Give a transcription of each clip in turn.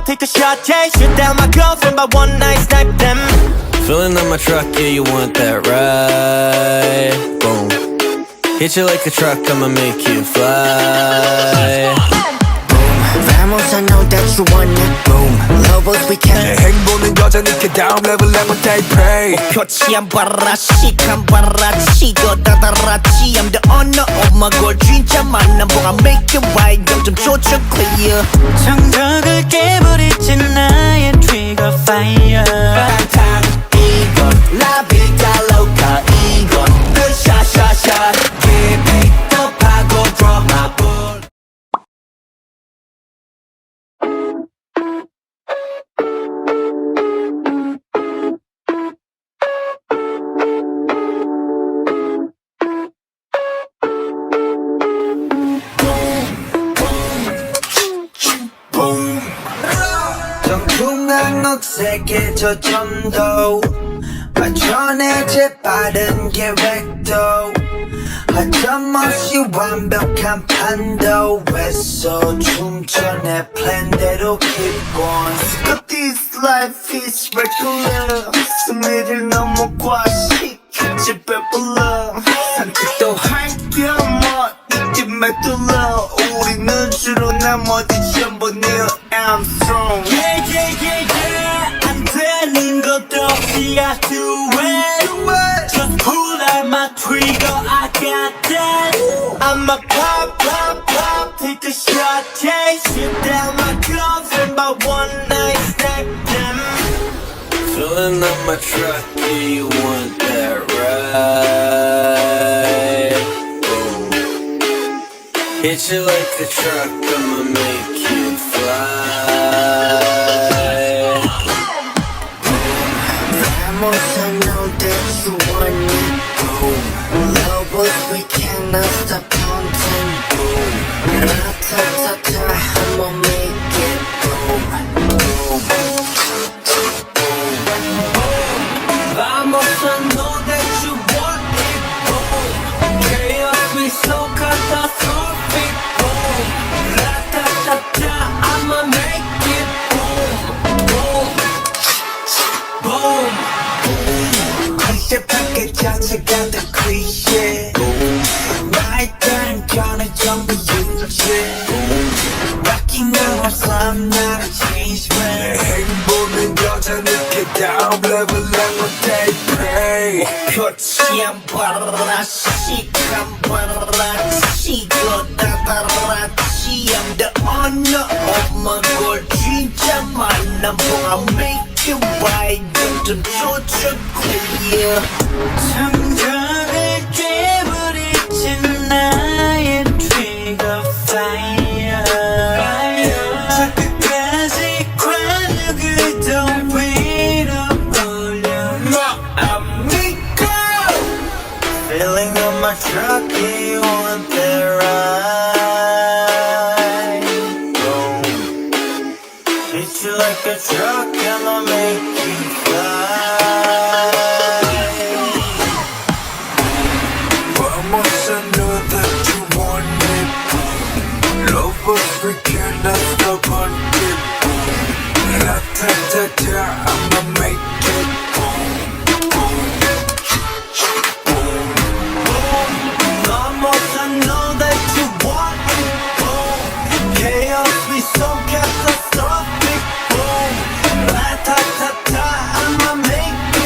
take a shot, yeah. Shoot down my girlfriend by one night, snipe them. Filling up my truck, yeah, you want that ride? Boom. Hit you like a truck, I'ma make you fly. Vamos, I know that you want it. Boom. Lobos, we can. 내 행복은 여전히 그 다음 레벨 level they pray. 표치한 바라시 한 바라치고 다다라치 I'm the owner of my goal 진짜 만남 보가 make it right 점점 조쳐 clear 정적을 깨버리지 나의 trigger fire 이건 La Vida Loca 이건 The shot shot shot Keep it up 하고 drop my ball 정중앙 녹색의 저점도 맞춰내 재빠른 계획도 하점없이 완벽한 판도 했어 춤춰 내 플랜대로 keep going Sick of this life is regular 승리를 넘어 과식했지 배불러 산책도 할게 뭐 잊지 말들러 우리는 주로 나머지 전부 Neil Armstrong Yeah yeah yeah yeah 안 되는 것도 없이 I do it Just pull out my trigger I got that I'ma pop pop pop take a shot yeah Shoot down my girlfriend by one night snipe them Filling up my truck, yeah, you want that ride? Boom. Hit you like a truck, I'ma make you fly. Vamos, I know that you want it. Boom. Lobos, we cannot stop counting. Boom. Ta-ta-ta-ta, I'ma make it. Boom. Boom. Vamos, I know that you want it, boom Chaos be so catastrophic, boom Ra-ta-ta-ta, I'ma make it, boom Boom, boom 컨셉하게 자체가 더 cliche. 나에 따른 견해 전부 유죄. Rocking out I'm not a change man. 행복은 여전히 그 다음 level level they pray. 표치한 바라시 한 바라치고 다다라치 I'm the owner of my goal 진짜 만남 보가 make it right 점점 조져 clear 정적을 깨버리지 나의 trigger fire 저 끝까지 관역을 위로 올려 amigo filling up my truck you want that ride boom hit you like a truck I'ma make you fly Vamos, I know that you want it. Love us, we cannot stop on it. Ta-ta-ta-ta, I'ma make it. Boom, boom, Almost I know that you want it, boom Chaos be so catastrophic, boom Ra-ta-ta-ta, I'ma make it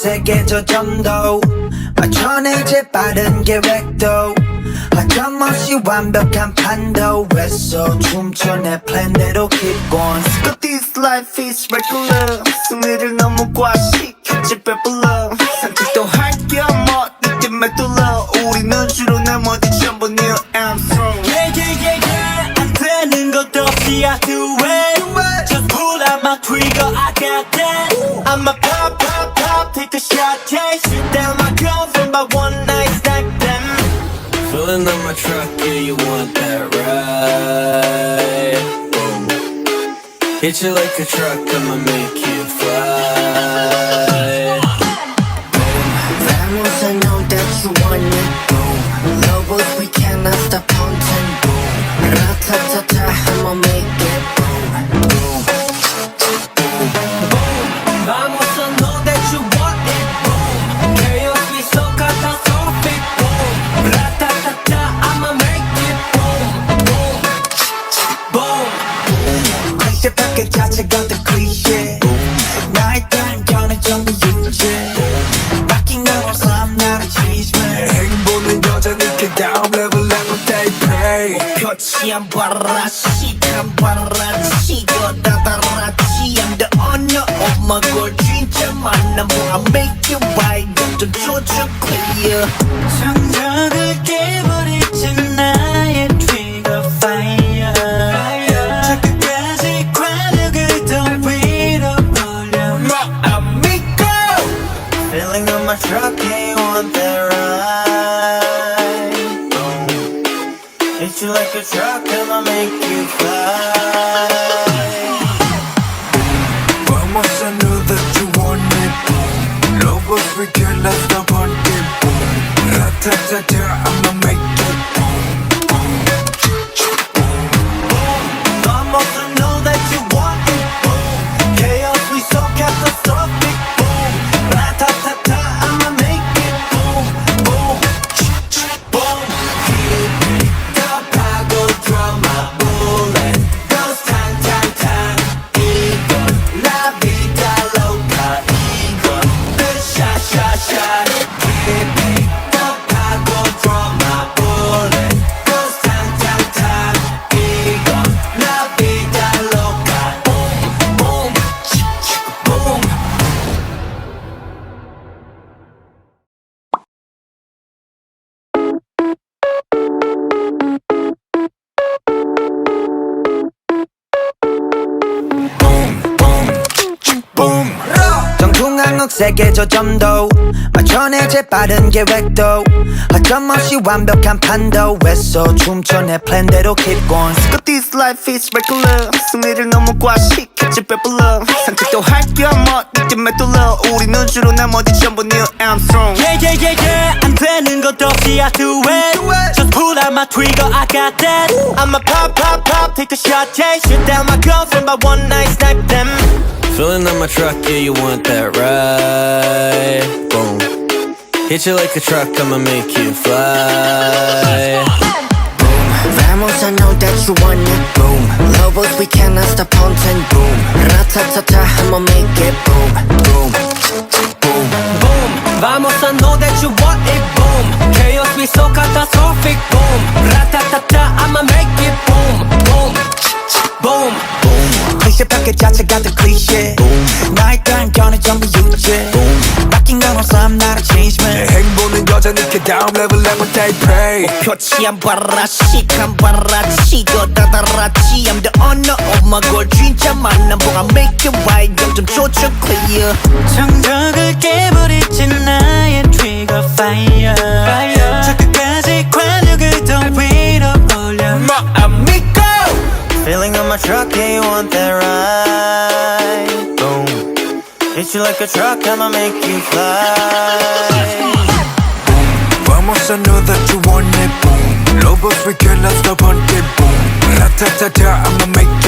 세게 저점도 맞춰내 재빠른 계획도 하점없이 완벽한 판도에서 춤춰 내 플랜대로 keep going. But this life is regular. 승리를 너무 과식했지 배불러. 산책도 할게 뭐 이제 맷돌러. 우리는 주로 나머지 전부 Neil Armstrong. 안 되는 것도 없이 I do it. Just pull out my trigger, I got that. I'ma pop, pop, pop, take a shot, chase. Shoot down my girlfriend by one night, stack them. Filling up my truck, yeah, you want that ride? Boom. Hit you like a truck, I'ma make you fly. Vamos, I know that you want it, boom. Lobos, we cannot stop hunting, boom. Ra-ta-ta-ta, I'ma make it, boom. Boom. Vamos, I know that you want it, boom. Chaos be so catastrophic, boom. Ra-ta-ta-ta, I'ma make it, boom. Boom. Boom. 클리셰 밖에 자체가 더 클리셰 나에 대한 견해 전부 유죄 맡긴 건 없어 I'm not a cheeseman 행보는 여전히 다음 레벨 I'm they pray 표치 안 봐라 시간 봐라 치고 다다라치 I'm the owner of my goal 진짜 만나 뭐 I make it right 좀 조져 clear 정적을 깨버리지 나의 trigger fire. 저 끝까지 관역을 더 위로 올려. amigo Filling up my truck, yeah, you want that ride? Boom. Hit you like a truck, I'ma make you fly. Vamos, I know that you want it, boom. Lobos, we cannot stop hunting, boom. Ra-ta-ta-ta, I'ma make it, boom. Boom. Vamos, I know that you want it, boom. Chaos, we so catastrophic, boom. Ra-ta-ta-ta, I'ma make it, boom. Boom. Boom. 급하고 draw my bullet. Goes tang, tang, tang. 이건 la vida loca. 이건 the shot, shot, shot. 급하고 draw my bullet. Goes tang, tang, tang. 이건 la vida loca. Boom, boom, chk, chk, boom. Boom. 정중앙옥 세계 저점도 맞춰내 재빠른 계획도 허점없이 완벽한 판도에서 춤춰 내 플랜대로 keep going. But this life is regular. 승리를 너무 과식했지 배불러. 산책도 할게 뭐 이제 맷돌러. 우리는 주로 나머지 전부 Neil Armstrong. 안 되는 것도 없이 I do it. Just pull out my trigger, I got that. I'ma pop, pop, pop, take a shot, chase. Shoot down my girlfriend by one night, stack them. Filling up my truck, yeah, you want that ride? Boom. Hit you like a truck, I'ma make you fly. Vamos, I know that you want it, boom. Lobos, we cannot stop hunting, boom. Ra-ta-ta-ta, I'ma make it, boom. Boom. Boom. Boom. Vamos, I know that you want it, boom. Chaos be so catastrophic, boom. Ra-ta-ta-ta, I'ma make it, boom. Boom. Boom. 클리셰 밖에 자체가 더 클리셰 나에 대한 견해 전부 유죄 맡긴 건 없어 I'm not a cheeseman 행보는 여전히 다음 레벨 I'm they pray 표치 안 봐라 시간 봐라 치고 다다라치 I'm the owner of my goal 진짜 만나 뭐 I make it right 좀 조져 clear 정적을 깨버리지 나의 trigger fire. 저 끝까지 관역을 더 위로 올려. amigo Filling up my truck, yeah, you want that ride? Boom. Hit you like a truck, I'ma make you fly. Vamos, I know that you want it, boom. Lobos, we cannot stop hunting, boom. Ra-ta-ta-ta, I'ma make